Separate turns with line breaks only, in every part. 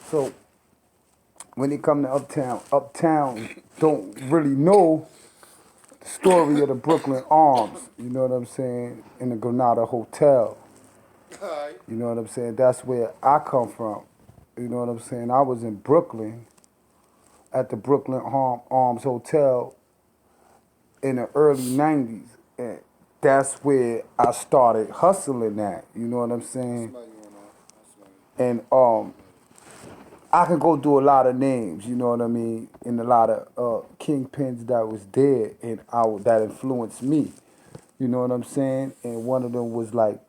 So when it come to Uptown don't really know the story of the Brooklyn Arms. You know what I'm saying? In the Granada Hotel. You know what I'm saying? That's where I come from. You know what I'm saying? I was in Brooklyn at the Brooklyn Arms Hotel in the early '90s, and that's where I started hustling at. You know what I'm saying? And I can go through a lot of names. You know what I mean? And a lot of kingpins that was there and that influenced me. You know what I'm saying? And one of them was like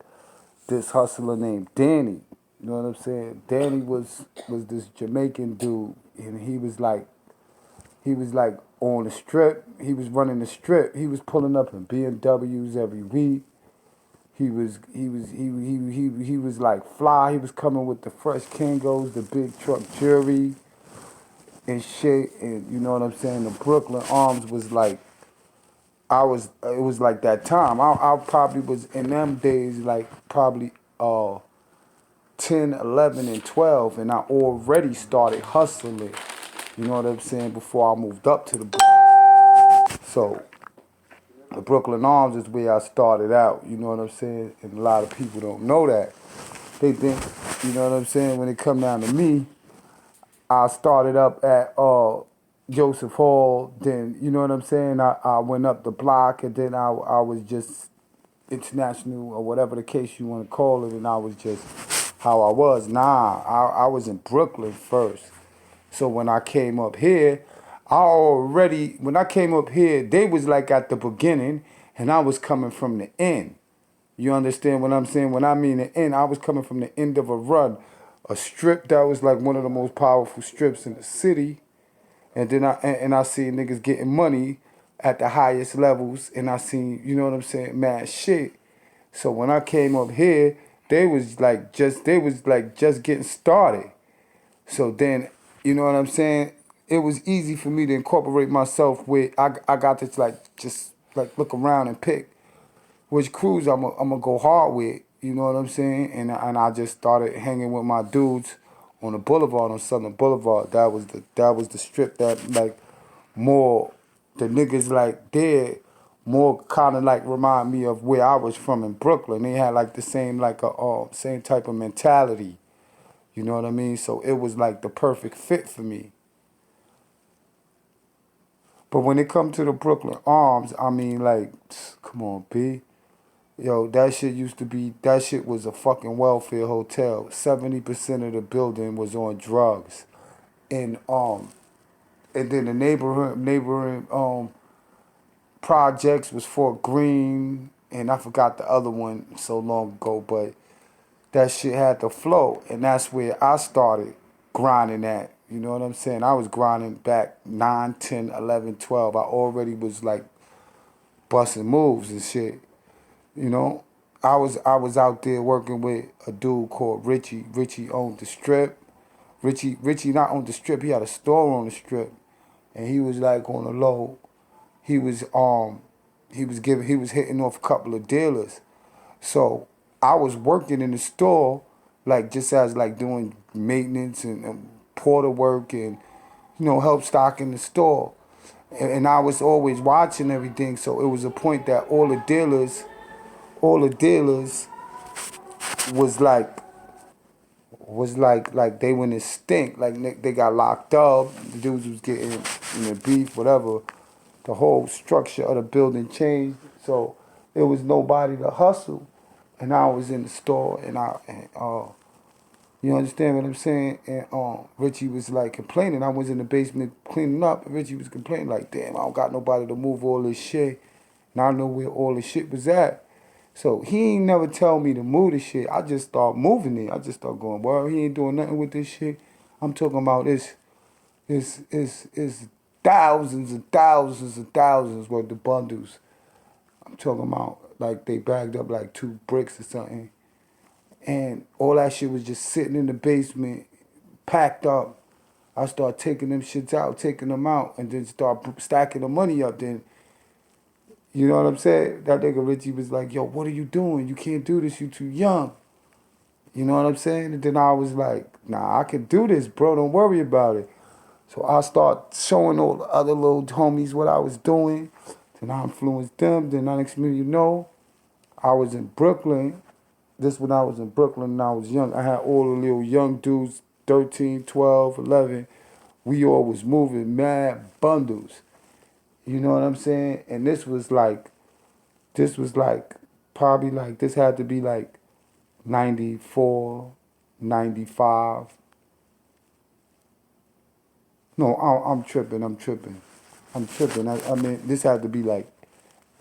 this hustler named Danny. You know what I'm saying? Danny was this Jamaican dude, and he was like on the strip. He was running the strip. He was pulling up in BMWs every week. He was like fly. He was coming with the fresh Kangos, the big truck jury and shit. And you know what I'm saying? The Brooklyn Arms was like it was like that time. I probably was in them days like probably 10, 11, and 12, and I already started hustling. You know what I'm saying? Before I moved up to the Bronx. So the Brooklyn Arms is where I started out. You know what I'm saying? And a lot of people don't know that. They think, you know what I'm saying? When it come down to me, I started up at Joseph Hall. Then you know what I'm saying? I went up the block, and then I was just international or whatever the case you want to call it, and I was just how I was. Nah, I was in Brooklyn first. So when I came up here, when I came up here, they was like at the beginning, and I was coming from the end. You understand what I'm saying? When I mean the end, I was coming from the end of a run, a strip that was like one of the most powerful strips in the city, and then I seen niggas getting money at the highest levels, and I seen, you know what I'm saying, mad shit. So when I came up here, they was like just getting started. So then, you know what I'm saying? It was easy for me to incorporate myself with. I got to like just like look around and pick which crews I'm gonna go hard with. You know what I'm saying? And I just started hanging with my dudes on the boulevard, on Southern Boulevard. That was the strip that like more the niggas like there more kind of like remind me of where I was from in Brooklyn. They had like the same like a same type of mentality. You know what I mean? So it was like the perfect fit for me. But when it come to the Brooklyn Arms, I mean like, come on, B. Yo, that shit was a fucking welfare hotel. 70% of the building was on drugs. And and then the neighboring projects was Fort Greene, and I forgot the other one so long ago, but that shit had to flow, and that's where I started grinding at. You know what I'm saying? I was grinding back 9, 10, 11, 12. I already was like busting moves and shit. You know, I was out there working with a dude called Richie. Richie owned the strip. Richie not owned the strip. He had a store on the strip, and he was like on the low. He was he was hitting off a couple of dealers. So I was working in the store, like just as like doing maintenance and porter work and help stocking the store. And I was always watching everything. So it was a point that all the dealers was like they went extinct. Like they got locked up. The dudes was getting beef, whatever. The whole structure of the building changed. So there was nobody to hustle. And I was in the store, and you understand what I'm saying? And Richie was like complaining. I was in the basement cleaning up, and Richie was complaining like, "Damn, I don't got nobody to move all this shit, and I know where all the shit was at." So he ain't never tell me to move the shit. I just start moving it. I just start going, well, he ain't doing nothing with this shit. I'm talking about this thousands and thousands and thousands worth of bundles. I'm talking about like they bagged up like 2 bricks or something. And all that shit was just sitting in the basement, packed up. I start taking them shits out, taking them out, and then start stacking the money up. Then, you know what I'm saying? That nigga Richie was like, yo, what are you doing? You can't do this, you too young. You know what I'm saying? And then I was like, nah, I can do this, bro. Don't worry about it. So I start showing all the other little homies what I was doing. Then I influenced them. Then the next minute you know, I was in Brooklyn. This when I was in Brooklyn and I was young. I had all the little young dudes, 13, 12, 11. We all was moving mad bundles. You know what I'm saying? And this was like, probably like, this had to be like 94, 95. No, I'm tripping. I mean, this had to be like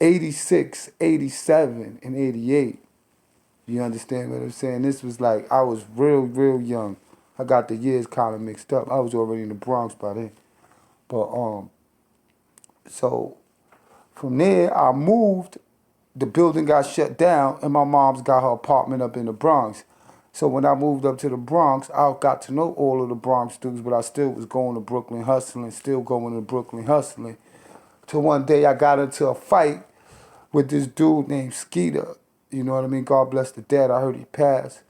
86, 87, and 88. You understand what I'm saying? This was like, I was real young. I got the years kind of mixed up. I was already in the Bronx by then. But, so from there, I moved. The building got shut down, and my mom's got her apartment up in the Bronx. So when I moved up to the Bronx, I got to know all of the Bronx dudes, but I still was going to Brooklyn hustling, still going to Brooklyn hustling. Till one day I got into a fight with this dude named Skeeter. You know what I mean? God bless the dead. I heard he passed.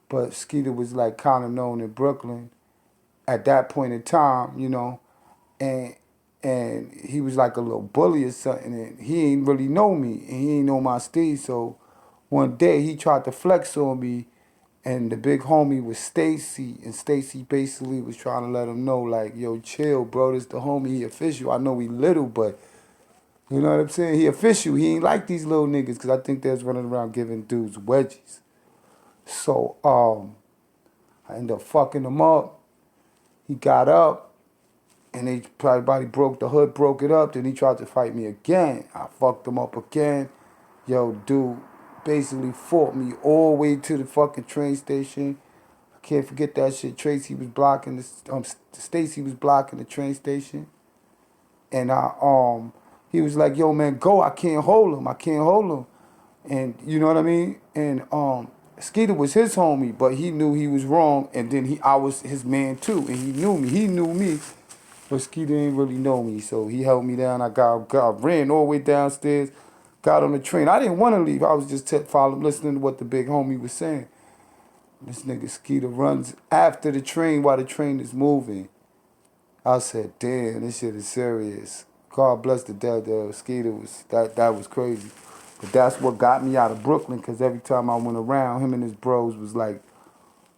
But Skeeter was like kind of known in Brooklyn at that point in time, you know. And and he was like a little bully or something, and he ain't really know me, and he ain't know my steez. So one day he tried to flex on me, and the big homie was Stacy, and Stacy basically was trying to let him know, like, yo, chill, bro, this the homie, he official. I know he little, but you know what I'm saying? He official. He ain't like these little niggas, because I think they was running around giving dudes wedgies. So I ended up fucking him up. He got up, and they everybody broke the hood, broke it up. Then he tried to fight me again. I fucked him up again. Yo, dude basically fought me all the way to the fucking train station. I can't forget that shit. Tracy was blocking Stacy was blocking the train station, and he was like, "Yo, man, go! I can't hold him. I can't hold him." And you know what I mean? And Skeeter was his homie, but he knew he was wrong, and then I was his man too, and he knew me. He knew me, but Skeeter didn't really know me, so he held me down. I ran all the way downstairs, got on the train. I didn't want to leave. I was just following, listening to what the big homie was saying. This nigga Skeeter runs after the train while the train is moving. I said, damn, this shit is serious. God bless the dead, though. Skeeter was, that was crazy. But that's what got me out of Brooklyn, because every time I went around, him and his bros was like,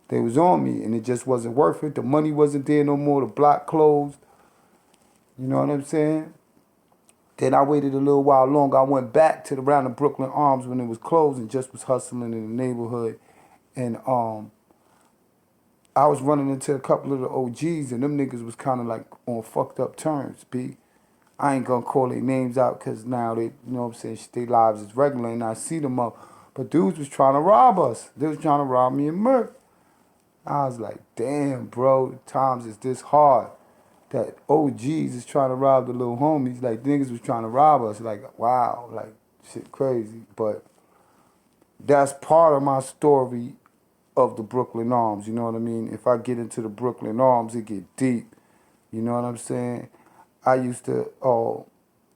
they was on me, and it just wasn't worth it. The money wasn't there no more. The block closed. You know what I'm saying? Then I waited a little while longer. I went back to around the Brooklyn Arms when it was closed and just was hustling in the neighborhood. And I was running into a couple of the OGs, and them niggas was kind of like on fucked up terms, B. I ain't gonna call their names out, because now they, you know what I'm saying, their lives is regular and I see them up. But dudes was trying to rob us. They was trying to rob me and Merc. I was like, damn, bro, times is this hard that OGs is trying to rob the little homies. Like, niggas was trying to rob us. Like, wow, like, shit crazy. But that's part of my story of the Brooklyn Arms, you know what I mean? If I get into the Brooklyn Arms, it get deep. You know what I'm saying? I used to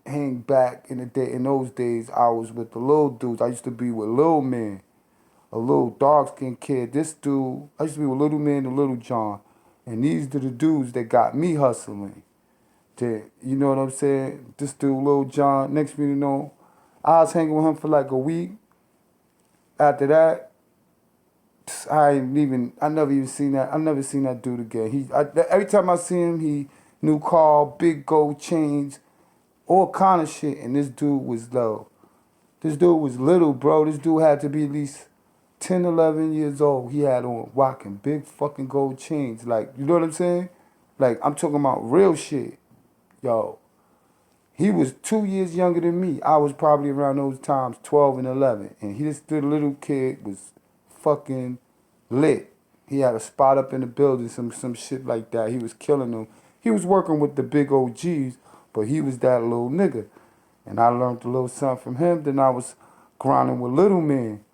hang back in the day. In those days, I was with the little dudes. I used to be with Lil Man, a little dark-skinned kid. This dude, I used to be with Little Man and Little John. And these are the dudes that got me hustling. You know what I'm saying? This dude, Lil John, next thing you know, I was hanging with him for like a week. After that, I never even seen that. I never seen that dude again. Every time I see him, he new car, big gold chains, all kind of shit. And this dude was low. This dude was little, bro. This dude had to be at least 10, 11 years old. He had on rocking big fucking gold chains. Like, you know what I'm saying? Like, I'm talking about real shit. Yo, he was 2 years younger than me. I was probably around those times, 12 and 11. And this little kid was fucking lit. He had a spot up in the building, some shit like that. He was killing them. He was working with the big OGs, but he was that little nigga. And I learned a little something from him. Then I was grinding with Little Man.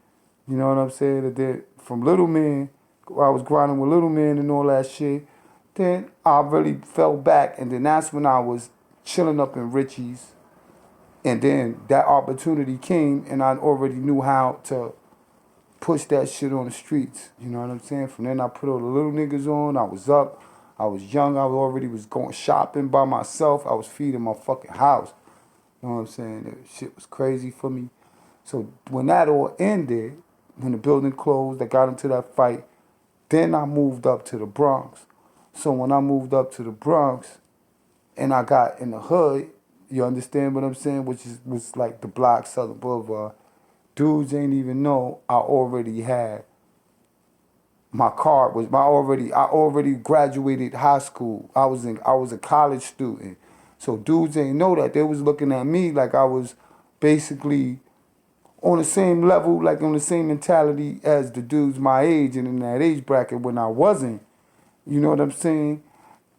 You know what I'm saying? And then from Little Man, I was grinding with Little Man and all that shit. Then I really fell back, and then that's when I was chilling up in Richie's. And then that opportunity came, and I already knew how to push that shit on the streets. You know what I'm saying? From then I put all the little niggas on. I was up. I was young. I already was going shopping by myself. I was feeding my fucking house. You know what I'm saying? That shit was crazy for me. So when that all ended, when the building closed, I got into that fight. Then I moved up to the Bronx. So when I moved up to the Bronx and I got in the hood, you understand what I'm saying? Was like the block, Southern Boulevard. Dudes ain't even know I already had my card was I already graduated high school. I was a college student. So dudes ain't know that. They was looking at me like I was basically on the same level, like on the same mentality as the dudes my age and in that age bracket when I wasn't. You know what I'm saying?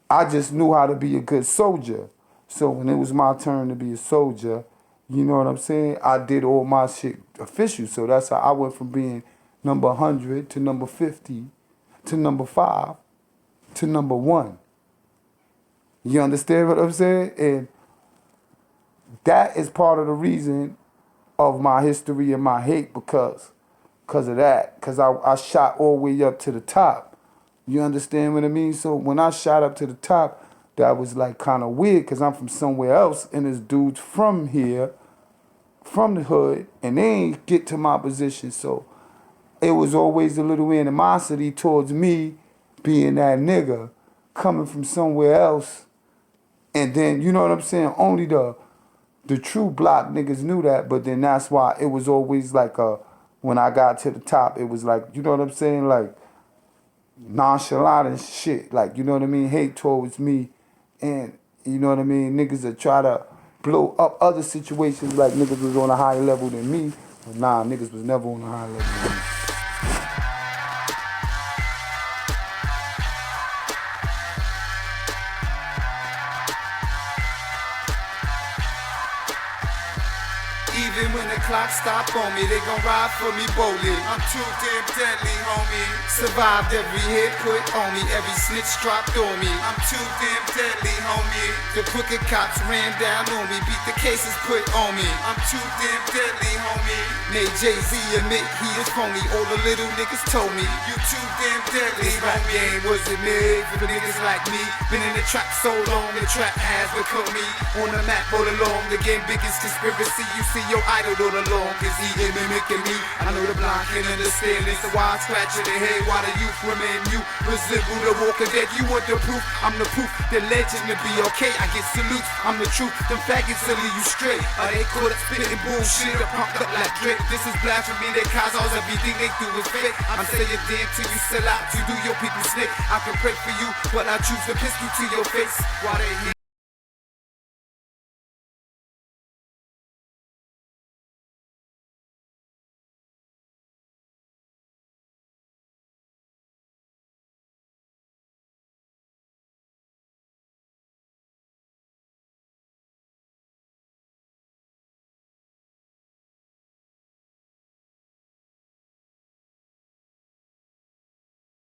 I just knew how to be a good soldier. So when it was my turn to be a soldier, you know what I'm saying? I did all my shit official. So that's how I went from being number 100 to number 50 to number 5 to number 1. You understand what I'm saying? And that is part of the reason of my history and my hate because of that. Because I shot all the way up to the top. You understand what I mean? So when I shot up to the top, that was like kind of weird because I'm from somewhere else and there's dudes from here, from the hood, and they ain't get to my position. So it was always a little animosity towards me being that nigga coming from somewhere else. And then, you know what I'm saying? Only the true block niggas knew that, but then that's why it was always like when I got to the top, it was like, you know what I'm saying? Like nonchalant and shit. Like, you know what I mean? Hate towards me. And, you know what I mean? Niggas that try to blow up other situations like niggas was on a higher level than me. But nah, niggas was never on a higher level than me.
Even when the clock stop on me, they gon' ride for me boldly. I'm too damn deadly, homie. Survived every hit put on me, every snitch dropped on me. I'm too damn deadly, homie. The crooked cops ran down on me, beat the cases put on me. I'm too damn deadly, homie. Made Jay-Z admit he is phony. All the little niggas told me, you too damn deadly, this rap game wasn't made for niggas like me. Been in the trap so long, the trap has become me. On the map all along, the game biggest conspiracy. You see your idol all along, cause he ain't mimicking me. I know the blind can understand this, so why I scratch in the head while the youth remain mute. Resemble the Walker Dead, you want the proof? I'm the proof, the legend to be okay. I get salutes, I'm the truth. Them faggots will leave you straight. They caught up spitting bullshit, pumped up like Drake. This is blasphemy, they cause all everything they do is fake. I'm saying damn till you sell out, you do your people snake. I can pray for you, but I choose to pistol to your face while they